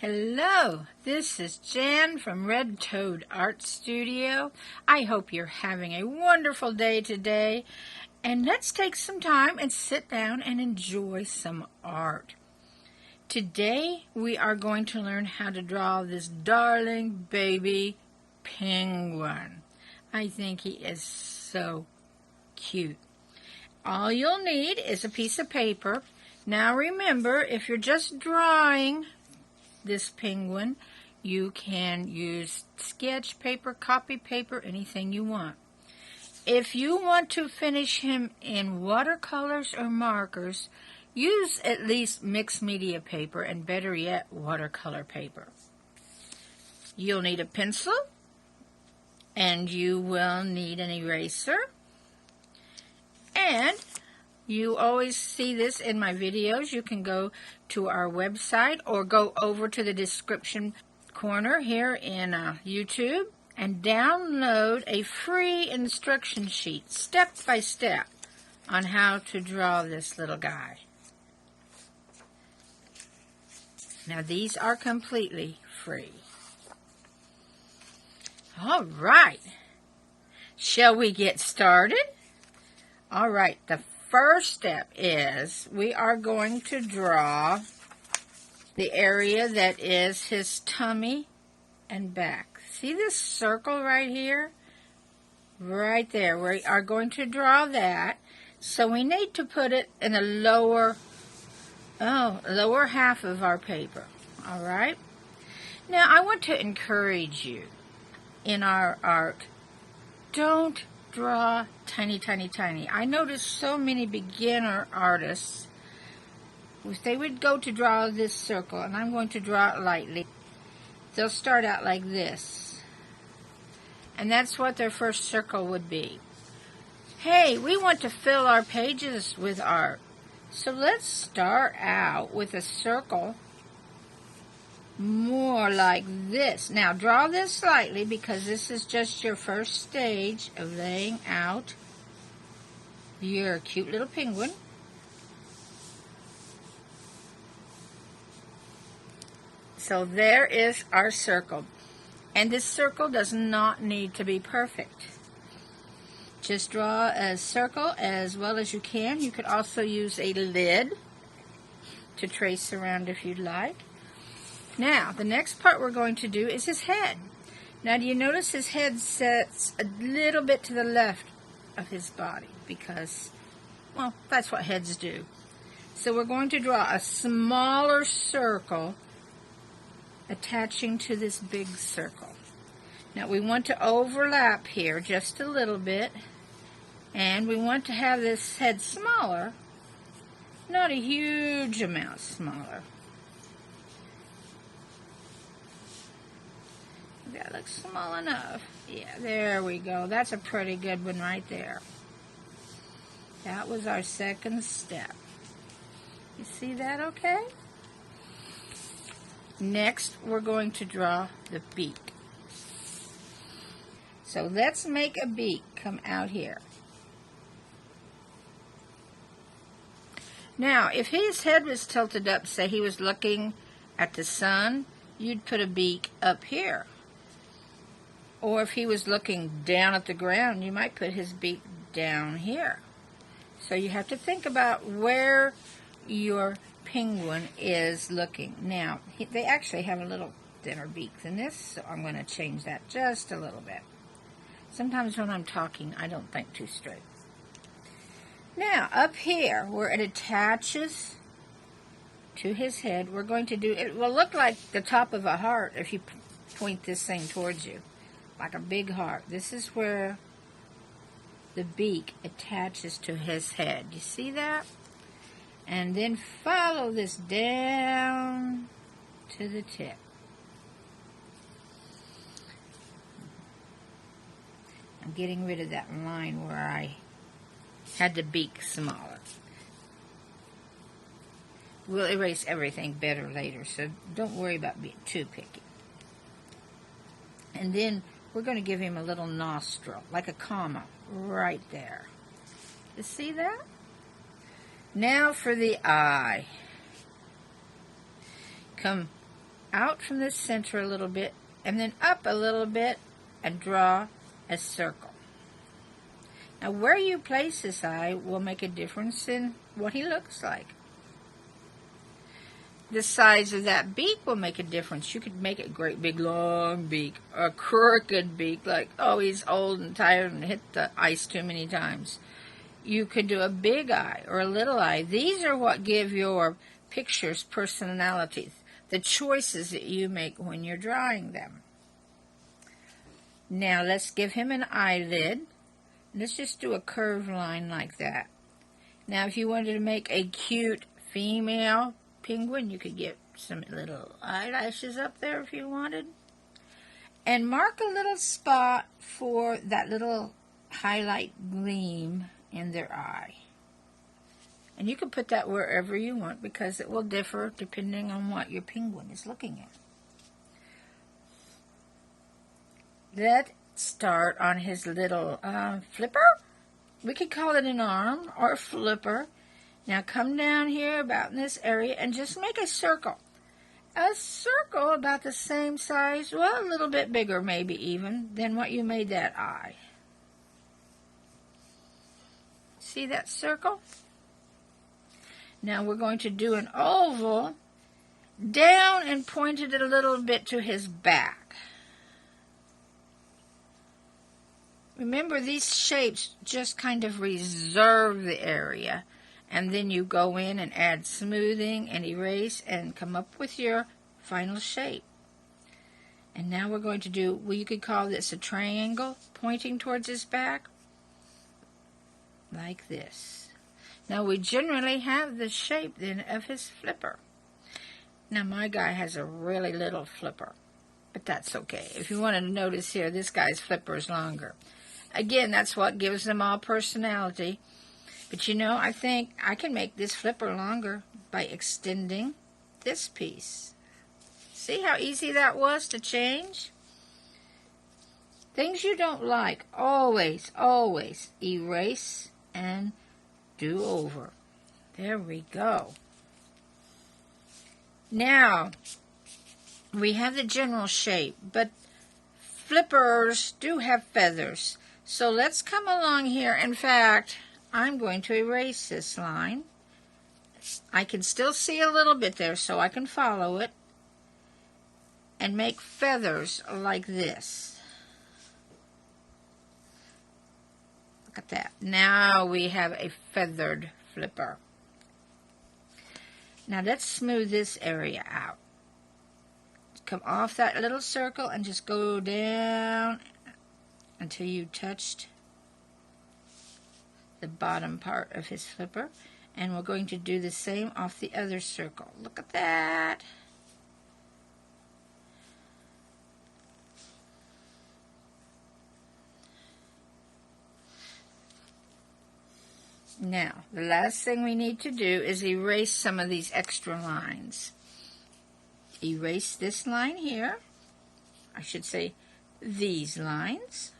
Hello, this is Jan from Red Toad Art Studio. I hope you're having a wonderful day today, and let's take some time and sit down and enjoy some art. Today we are going to learn how to draw this darling baby penguin. I think he is so cute. All you'll need is a piece of paper. Now remember, if you're just drawing this penguin, you can use sketch paper, copy paper, anything you want. If you want to finish him in watercolors or markers, use at least mixed media paper, and better yet, watercolor paper. You'll need a pencil, and you will need an eraser, and you always see this in my videos. You can go to our website or go over to the description corner here in YouTube and download a free instruction sheet, step by step, on how to draw this little guy. Now these are completely free. All right. Shall we get started? All right, the first step is we are going to draw the area that is his tummy and back. See this circle right here? Right there. We are going to draw that. So we need to put it in the lower half of our paper. All right? Now I want to encourage you in our art. Don't draw tiny, tiny, tiny. I noticed so many beginner artists, if they would go to draw this circle, and I'm going to draw it lightly, they'll start out like this. And that's what their first circle would be. Hey, we want to fill our pages with art. So let's start out with a circle more like this. Now draw this slightly because this is just your first stage of laying out your cute little penguin. So there is our circle. And this circle does not need to be perfect. Just draw a circle as well as you can. You could also use a lid to trace around if you'd like. Now, the next part we're going to do is his head. Now, do you notice his head sets a little bit to the left of his body? Because, well, that's what heads do. So we're going to draw a smaller circle attaching to this big circle. Now, we want to overlap here just a little bit. And we want to have this head smaller, not a huge amount smaller. That looks small enough. Yeah, there we go. That's a pretty good one right there. That was our second step. You see that okay? Next, we're going to draw the beak. So let's make a beak come out here. Now, if his head was tilted up, say he was looking at the sun, you'd put a beak up here. Or if he was looking down at the ground, you might put his beak down here. So you have to think about where your penguin is looking. Now, they actually have a little thinner beak than this, so I'm going to change that just a little bit. Sometimes when I'm talking, I don't think too straight. Now, up here, where it attaches to his head, we're going to do, it will look like the top of a heart if you point this thing towards you. Like a big heart. This is where the beak attaches to his head. You see that? And then follow this down to the tip. I'm getting rid of that line where I had the beak smaller. We'll erase everything better later, so don't worry about being too picky. And then we're going to give him a little nostril, like a comma, right there. You see that? Now for the eye. Come out from the center a little bit, and then up a little bit, and draw a circle. Now, where you place this eye will make a difference in what he looks like. The size of that beak will make a difference. You could make a great big long beak, or a crooked beak, like, oh, he's old and tired and hit the ice too many times. You could do a big eye or a little eye. These are what give your pictures personality, the choices that you make when you're drawing them. Now let's give him an eyelid. Let's just do a curved line like that. Now if you wanted to make a cute female penguin, you could get some little eyelashes up there if you wanted. And mark a little spot for that little highlight gleam in their eye. And you can put that wherever you want because it will differ depending on what your penguin is looking at. Let's start on his little flipper. We could call it an arm or a flipper. Now come down here about in this area and just make a circle. A circle about the same size, well, a little bit bigger maybe even, than what you made that eye. See that circle? Now we're going to do an oval down and point it a little bit to his back. Remember, these shapes just kind of reserve the area, and then you go in and add smoothing and erase and come up with your final shape. And now we're going to do, well, you could call this a triangle pointing towards his back, like this. Now we generally have the shape then of his flipper. Now my guy has a really little flipper, but that's okay. If you want to notice here, this guy's flipper is longer. Again, that's what gives them all personality. But you know, I think I can make this flipper longer by extending this piece. See how easy that was to change? Things you don't like, always, always erase and do over. There we go. Now, we have the general shape, but flippers do have feathers. So let's come along here. In fact, I'm going to erase this line. I can still see a little bit there, so I can follow it and make feathers like this. Look at that. Now we have a feathered flipper. Now let's smooth this area out. Come off that little circle and just go down until you touched the bottom part of his flipper. And we're going to do the same off the other circle. Look at that. Now, the last thing we need to do is erase some of these extra lines. Erase this line here. I should say these lines.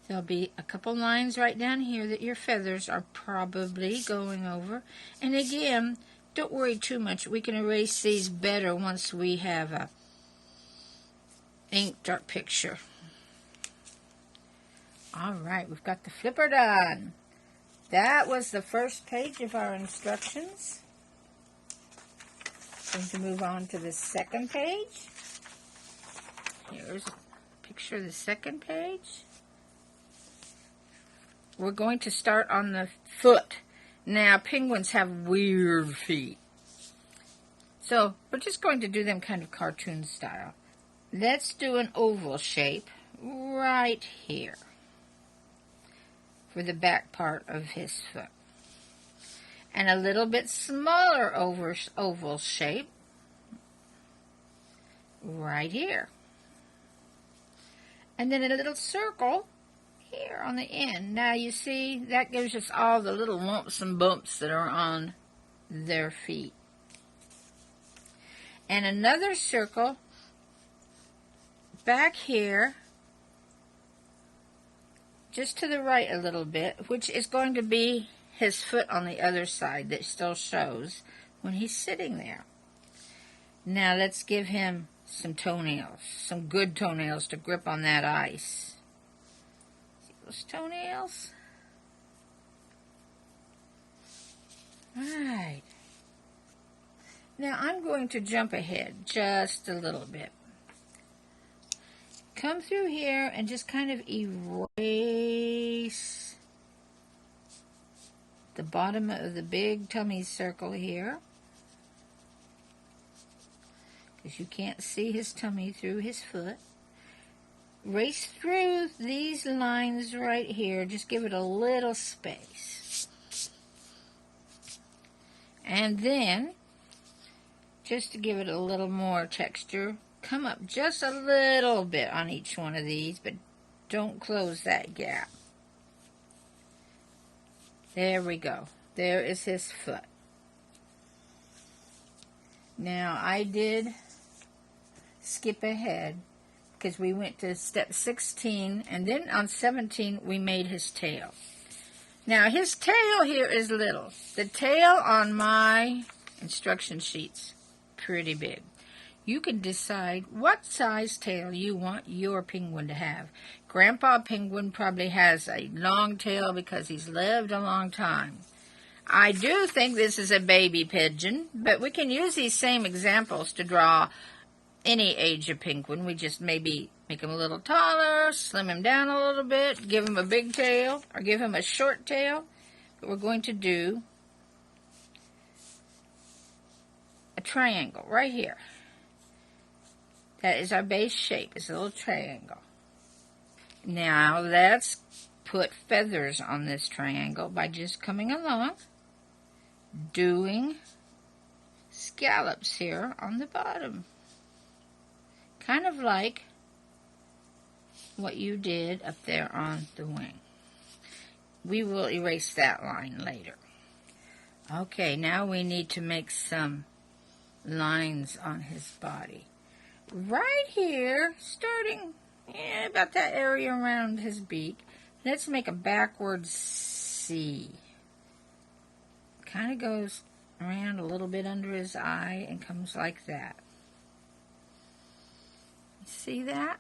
There'll be a couple lines right down here that your feathers are probably going over. And again, don't worry too much. We can erase these better once we have a inked our picture. All right, we've got the flipper done. That was the first page of our instructions. Going to move on to the second page. Here's a picture of the second page. We're going to start on the foot. Now, penguins have weird feet. So, we're just going to do them kind of cartoon style. Let's do an oval shape right here for the back part of his foot. And a little bit smaller oval shape right here. And then a little circle here on the end. Now you see, that gives us all the little lumps and bumps that are on their feet. And another circle back here, just to the right a little bit, which is going to be his foot on the other side that still shows when he's sitting there. Now let's give him some toenails, some good toenails to grip on that ice. See those toenails? Alright. Now I'm going to jump ahead just a little bit. Come through here and just kind of erase the bottom of the big tummy circle here, because you can't see his tummy through his foot. Race through these lines right here. Just give it a little space. And then, just to give it a little more texture, come up just a little bit on each one of these, but don't close that gap. There we go. There is his foot. Now, I did skip ahead because we went to step 16, and then on 17 we made his tail. Now his tail here is little. The tail on my instruction sheet's pretty big. You can decide what size tail you want your penguin to have. Grandpa Penguin probably has a long tail because he's lived a long time. I do think this is a baby pigeon, but we can use these same examples to draw any age of penguin. We just maybe make him a little taller, slim him down a little bit, give him a big tail, or give him a short tail. But we're going to do a triangle right here. That is our base shape. It's a little triangle. Now let's put feathers on this triangle by just coming along, doing scallops here on the bottom. Kind of like what you did up there on the wing. We will erase that line later. Okay, now we need to make some lines on his body. Right here, starting about that area around his beak, let's make a backwards C. Kind of goes around a little bit under his eye and comes like that. See that?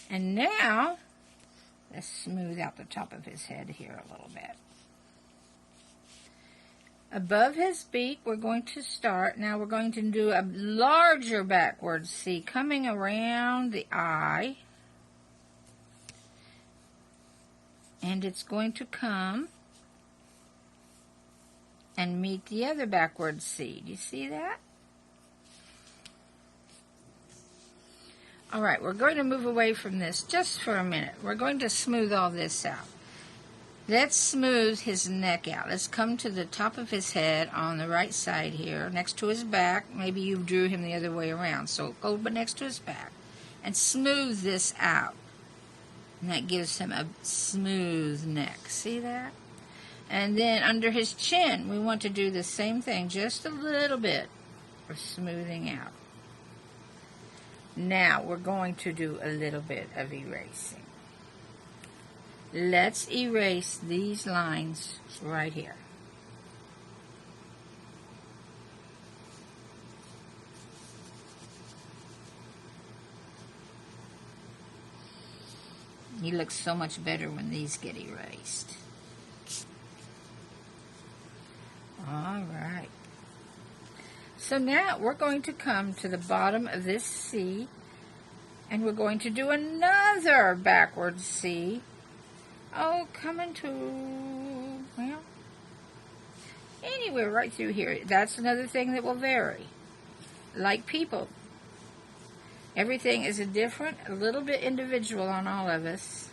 And now, let's smooth out the top of his head here a little bit. Above his beak, we're going to start. Now we're going to do a larger backwards C coming around the eye. And it's going to come and meet the other backwards C. Do you see that? All right, we're going to move away from this just for a minute. We're going to smooth all this out. Let's smooth his neck out. Let's come to the top of his head on the right side here, next to his back. Maybe you drew him the other way around, so go next to his back. And smooth this out. And that gives him a smooth neck. See that? And then under his chin, we want to do the same thing, just a little bit of smoothing out. Now we're going to do a little bit of erasing. Let's erase these lines right here. He looks so much better when these get erased. All right. So now we're going to come to the bottom of this C, and we're going to do another backward C. Oh, coming to, well, anywhere right through here. That's another thing that will vary. Like people. Everything is a little bit individual on all of us.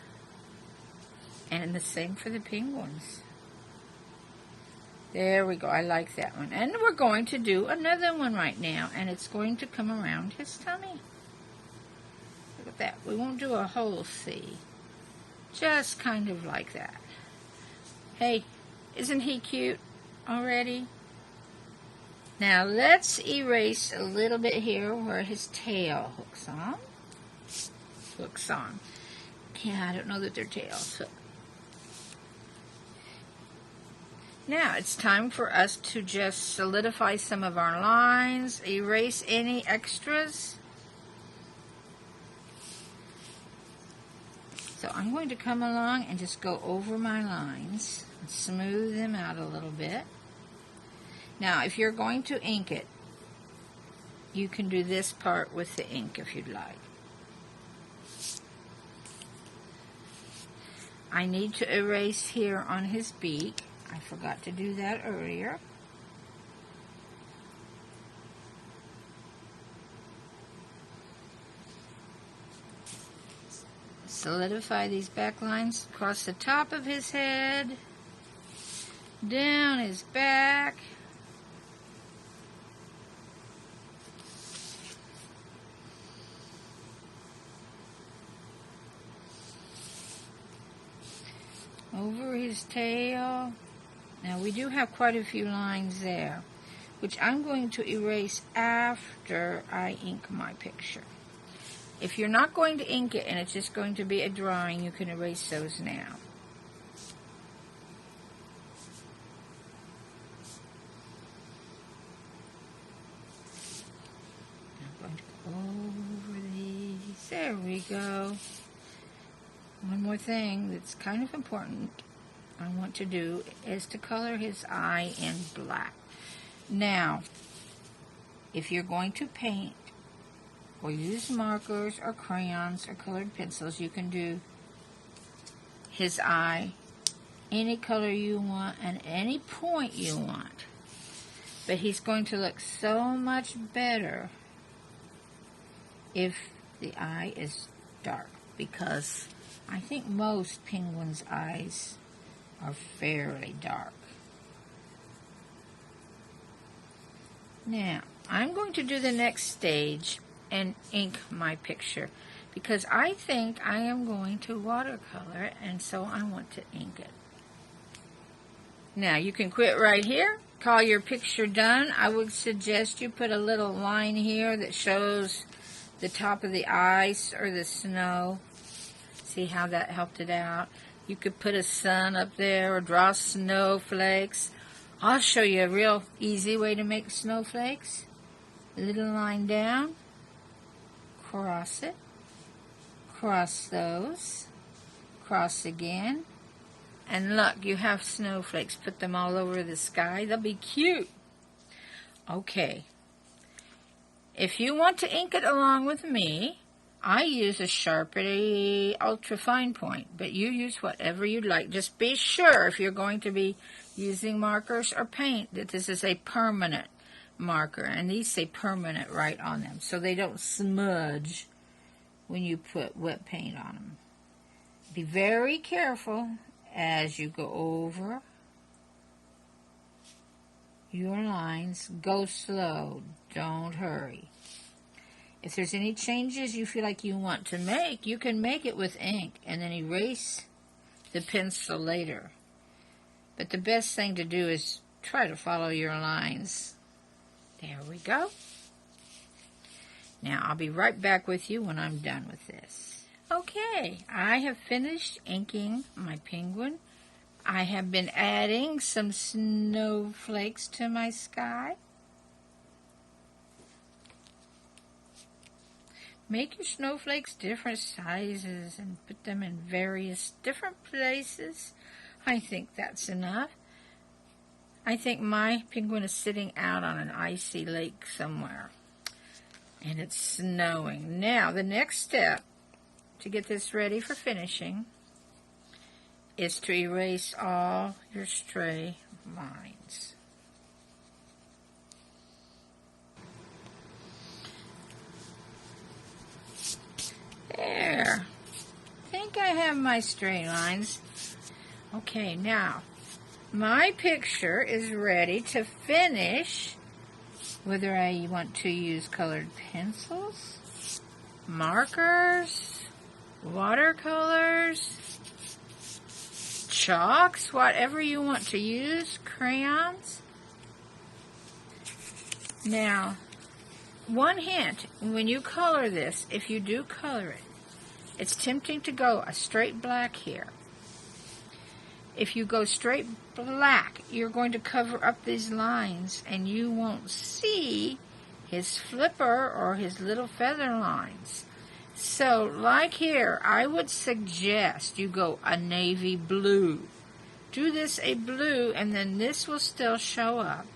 And the same for the penguins. There we go. I like that one. And we're going to do another one right now. And it's going to come around his tummy. Look at that. We won't do a whole C. Just kind of like that. Hey, isn't he cute already? Now let's erase a little bit here where his tail hooks on. Yeah, I don't know that their tails hook. Now it's time for us to just solidify some of our lines, erase any extras. So I'm going to come along and just go over my lines and smooth them out a little bit. Now if you're going to ink it, you can do this part with the ink if you'd like. I need to erase here on his beak. I forgot to do that earlier. Solidify these back lines across the top of his head, down his back, over his tail. Now we do have quite a few lines there, which I'm going to erase after I ink my picture. If you're not going to ink it and it's just going to be a drawing, you can erase those now. I'm going to go over these. There we go. One more thing that's kind of important I want to do is to color his eye in black. Now, if you're going to paint or use markers or crayons or colored pencils, you can do his eye any color you want and any point you want. But he's going to look so much better if the eye is dark, because I think most penguins' eyes are fairly dark. Now, I'm going to do the next stage and ink my picture, because I think I am going to watercolor, and so I want to ink it. Now, you can quit right here, call your picture done. I would suggest you put a little line here that shows the top of the ice or the snow. See how that helped it out? You could put a sun up there or draw snowflakes. I'll show you a real easy way to make snowflakes. A little line down, cross it, cross those, cross again, and look, you have snowflakes. Put them all over the sky. They'll be cute. Okay. If you want to ink it along with me, I use a Sharpie Ultra Fine Point, but you use whatever you'd like. Just be sure if you're going to be using markers or paint that this is a permanent marker, and these say permanent right on them, so they don't smudge when you put wet paint on them. Be very careful as you go over your lines. Go slow, don't hurry. If there's any changes you feel like you want to make, you can make it with ink and then erase the pencil later. But the best thing to do is try to follow your lines. There we go. Now I'll be right back with you when I'm done with this. Okay, I have finished inking my penguin. I have been adding some snowflakes to my sky. Make your snowflakes different sizes and put them in various different places. I think that's enough. I think my penguin is sitting out on an icy lake somewhere, and it's snowing. Now, the next step to get this ready for finishing is to erase all your stray lines. There. I think I have my stray lines. Okay, now my picture is ready to finish, whether I want to use colored pencils, markers, watercolors, chalks, whatever you want to use, crayons. Now, one hint, when you color this, if you do color it, it's tempting to go a straight black here. if you go straight black, you're going to cover up these lines and you won't see his flipper or his little feather lines. So, like here, I would suggest you go a navy blue. Do this a blue, and then this will still show up.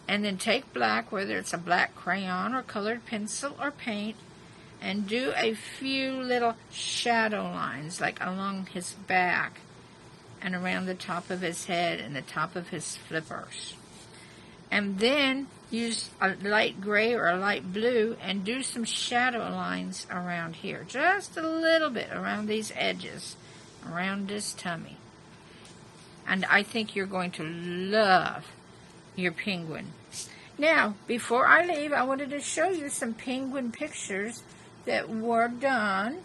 And then take black, whether it's a black crayon or colored pencil or paint, and do a few little shadow lines, like along his back and around the top of his head and the top of his flippers. And then use a light gray or a light blue and do some shadow lines around here. Just a little bit around these edges, around his tummy. And I think you're going to love your penguin. Now, before I leave, I wanted to show you some penguin pictures that were done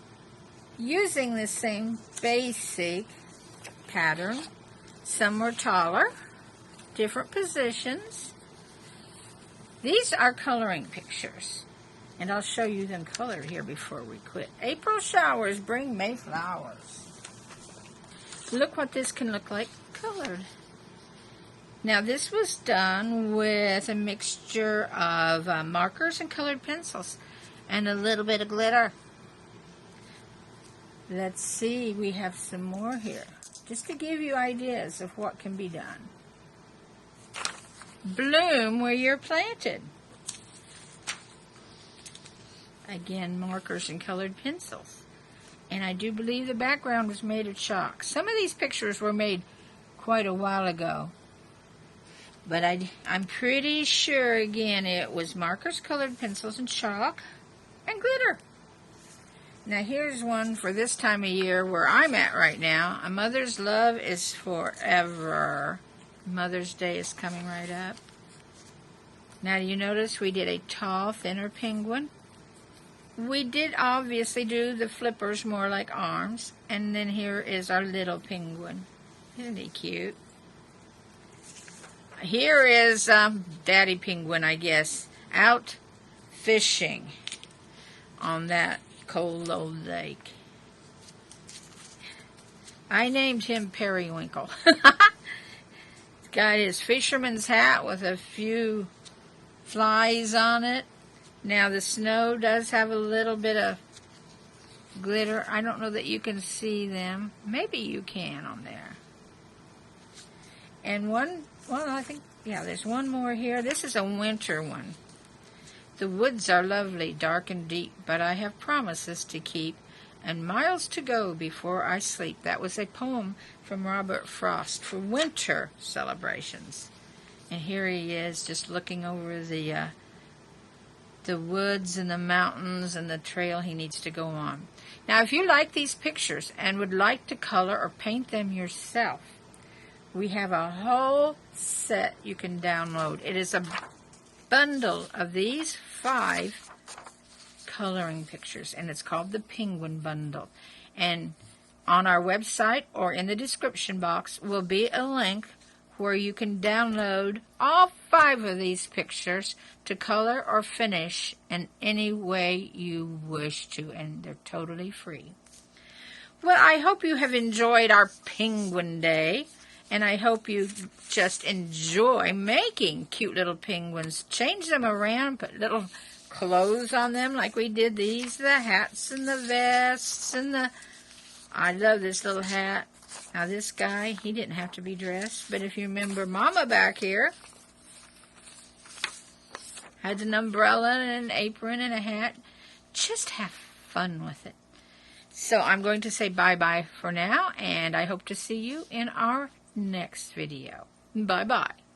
using the same basic pattern. Some were taller, different positions. These are coloring pictures, and I'll show you them colored here before we quit. April showers bring May flowers. Look what this can look like colored. Now this was done with a mixture of markers and colored pencils and a little bit of glitter. Let's see, we have some more here, just to give you ideas of what can be done. Bloom where you're planted. Again, markers and colored pencils. And I do believe the background was made of chalk. Some of these pictures were made quite a while ago. But I'm pretty sure, again, it was markers, colored pencils, and chalk, and glitter. Now here's one for this time of year where I'm at right now. A mother's love is forever. Mother's Day is coming right up. Now, do you notice we did a tall, thinner penguin? We did obviously do the flippers more like arms. And then here is our little penguin. Isn't he cute? Here is Daddy Penguin, I guess, out fishing on that cold old lake. I named him Periwinkle. He's got his fisherman's hat with a few flies on it. Now the snow does have a little bit of glitter. I don't know that you can see them. Maybe you can on there. And I think, yeah, there's one more here. This is a winter one. The woods are lovely, dark and deep, but I have promises to keep and miles to go before I sleep. That was a poem from Robert Frost for winter celebrations. And here he is just looking over the woods and the mountains and the trail he needs to go on. Now, if you like these pictures and would like to color or paint them yourself, we have a whole set you can download. It is a bundle of these 5 coloring pictures, and it's called the Penguin Bundle. And on our website or in the description box will be a link where you can download all 5 of these pictures to color or finish in any way you wish to, and they're totally free. Well, I hope you have enjoyed our Penguin Day, and I hope you just enjoy making cute little penguins. Change them around, put little clothes on them like we did these, the hats and the vests and the... I love this little hat. Now this guy, he didn't have to be dressed, but if you remember Mama back here, had an umbrella and an apron and a hat. Just have fun with it. So I'm going to say bye-bye for now, and I hope to see you in our next video. Bye-bye.